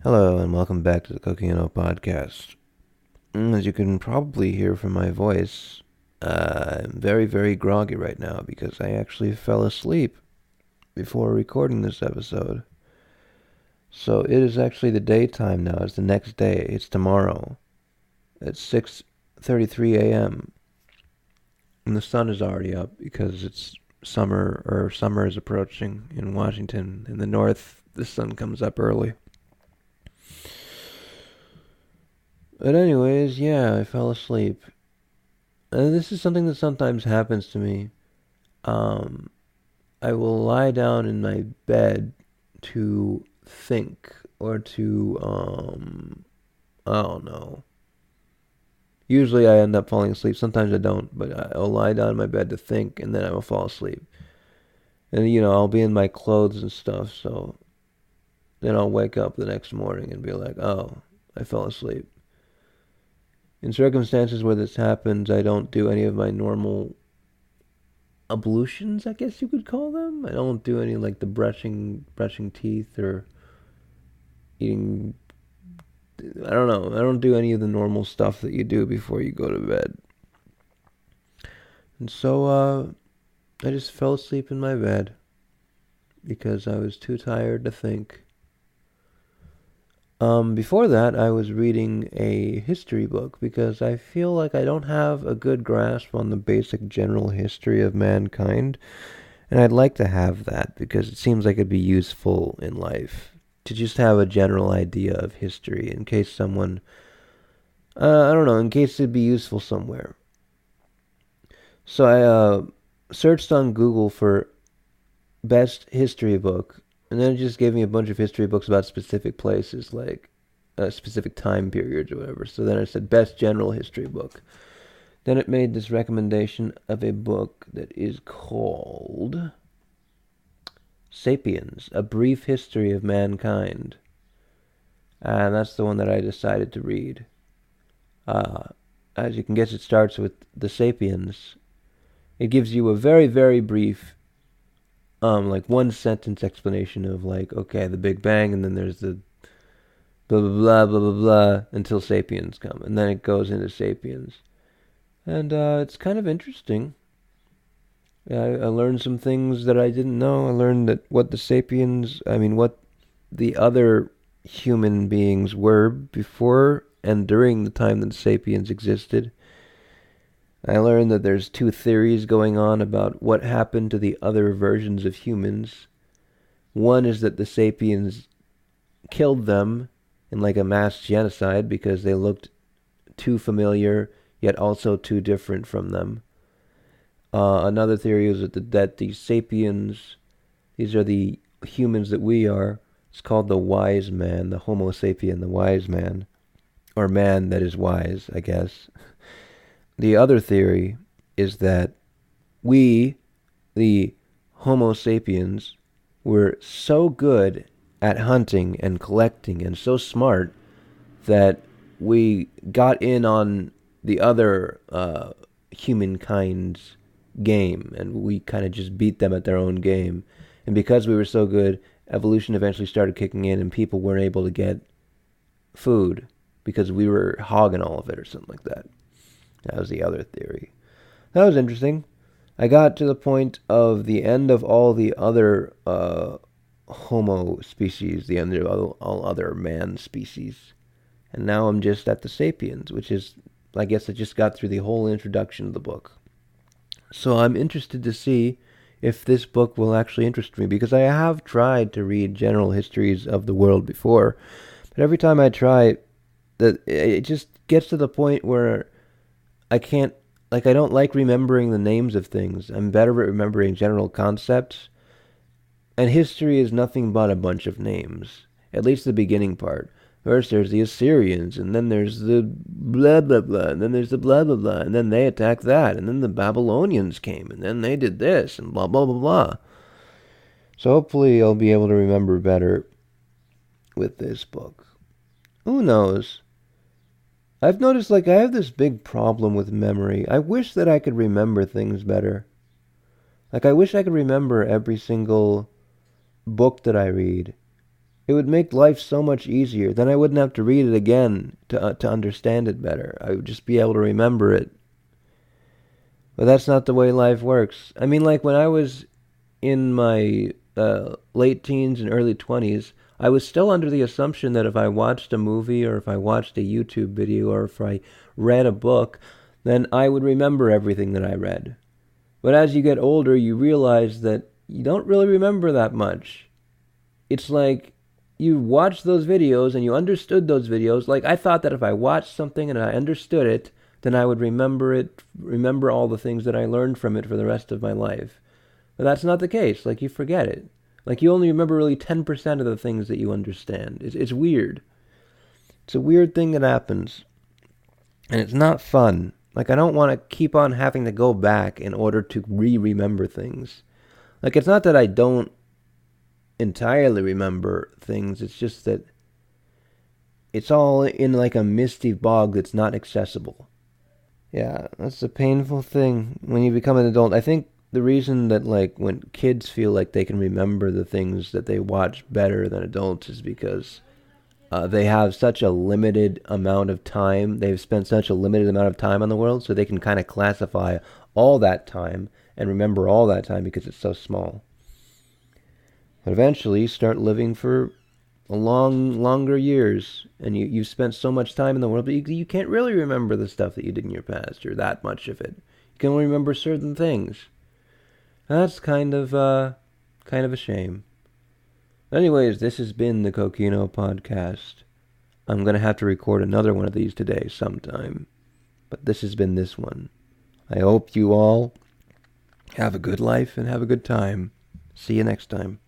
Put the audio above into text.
Hello and welcome back to the Kokino Podcast. As you can probably hear from my voice, I'm very, very groggy right now because I actually fell asleep before recording this episode. So it is actually the daytime now. It's the next day. It's tomorrow. It's 6:33 a.m. and the sun is already up because it's summer is approaching in Washington. In the north, the sun comes up early. But anyways, yeah, I fell asleep. And this is something that sometimes happens to me. Um, I will lie down in my bed to think or I don't know. Usually I end up falling asleep. Sometimes I don't, but I'll lie down in my bed to think and then I will fall asleep. And I'll be in my clothes and stuff, so then I'll wake up the next morning and be like, "Oh, I fell asleep." In circumstances where this happens, I don't do any of my normal ablutions, I guess you could call them. I don't do any like the brushing teeth or eating. I don't know. I don't do any of the normal stuff that you do before you go to bed. And so I just fell asleep in my bed because I was too tired to think. Before that, I was reading a history book because I feel like I don't have a good grasp on the basic general history of mankind, and I'd like to have that because it seems like it'd be useful in life to just have a general idea of history in case someone, I don't know, in case it'd be useful somewhere. So I searched on Google for best history book, and then it just gave me a bunch of history books about specific places, like specific time periods or whatever. So then I said best general history book. Then it made this recommendation of a book that is called Sapiens, A Brief History of Mankind. And that's the one that I decided to read. Uh, as you can guess, it starts with the Sapiens. It gives you a very, very brief like one sentence explanation of like, okay, the Big Bang, and then there's the blah blah blah blah blah blah until Sapiens come, and then it goes into Sapiens, and it's kind of interesting. I learned some things that I didn't know. I learned that what the other human beings were before and during the time that Sapiens existed. I learned that there's two theories going on about what happened to the other versions of humans. One is that the Sapiens killed them in like a mass genocide because they looked too familiar yet also too different from them. Another theory is that the Sapiens, these are the humans that we are. It's called the wise man, the Homo sapien, the wise man, or man that is wise, I guess. The other theory is that we, the Homo sapiens, were so good at hunting and collecting and so smart that we got in on the other humankind's game and we kind of just beat them at their own game. And because we were so good, evolution eventually started kicking in and people weren't able to get food because we were hogging all of it or something like that. That was the other theory. That was interesting. I got to the point of the end of all the other Homo species, the end of all other man species. And now I'm just at the Sapiens, which is, I guess I just got through the whole introduction of the book. So I'm interested to see if this book will actually interest me, because I have tried to read general histories of the world before, but every time I try, it just gets to the point where I can't, like, I don't like remembering the names of things. I'm better at remembering general concepts. And history is nothing but a bunch of names, at least the beginning part. First there's the Assyrians, and then there's the blah blah blah, and then there's the blah blah blah, and then they attacked that, and then the Babylonians came, and then they did this, and blah blah blah blah. So hopefully I'll be able to remember better with this book. Who knows? I've noticed, like, I have this big problem with memory. I wish that I could remember things better. Like, I wish I could remember every single book that I read. It would make life so much easier. Then I wouldn't have to read it again to understand it better. I would just be able to remember it. But that's not the way life works. I mean, like when I was in my late teens and early 20s, I was still under the assumption that if I watched a movie or if I watched a YouTube video or if I read a book, then I would remember everything that I read. But as you get older, you realize that you don't really remember that much. It's like you watched those videos and you understood those videos. Like I thought that if I watched something and I understood it, then I would remember all the things that I learned from it for the rest of my life. But that's not the case. Like you forget it. Like you only remember really 10% of the things that you understand. It's weird. It's a weird thing that happens. And it's not fun. Like I don't want to keep on having to go back in order to remember things. Like it's not that I don't entirely remember things. It's just that it's all in like a misty bog that's not accessible. Yeah, that's a painful thing when you become an adult. I think the reason that like when kids feel like they can remember the things that they watch better than adults is because they have such a limited amount of time. They've spent such a limited amount of time on the world, so they can kind of classify all that time and remember all that time because it's so small. But eventually, you start living for longer years, and you've spent so much time in the world, but you can't really remember the stuff that you did in your past, or that much of it. You can only remember certain things. That's kind of a shame. Anyways, this has been the Kokino Podcast. I'm going to have to record another one of these today sometime, but this has been this one. I hope you all have a good life and have a good time. See you next time.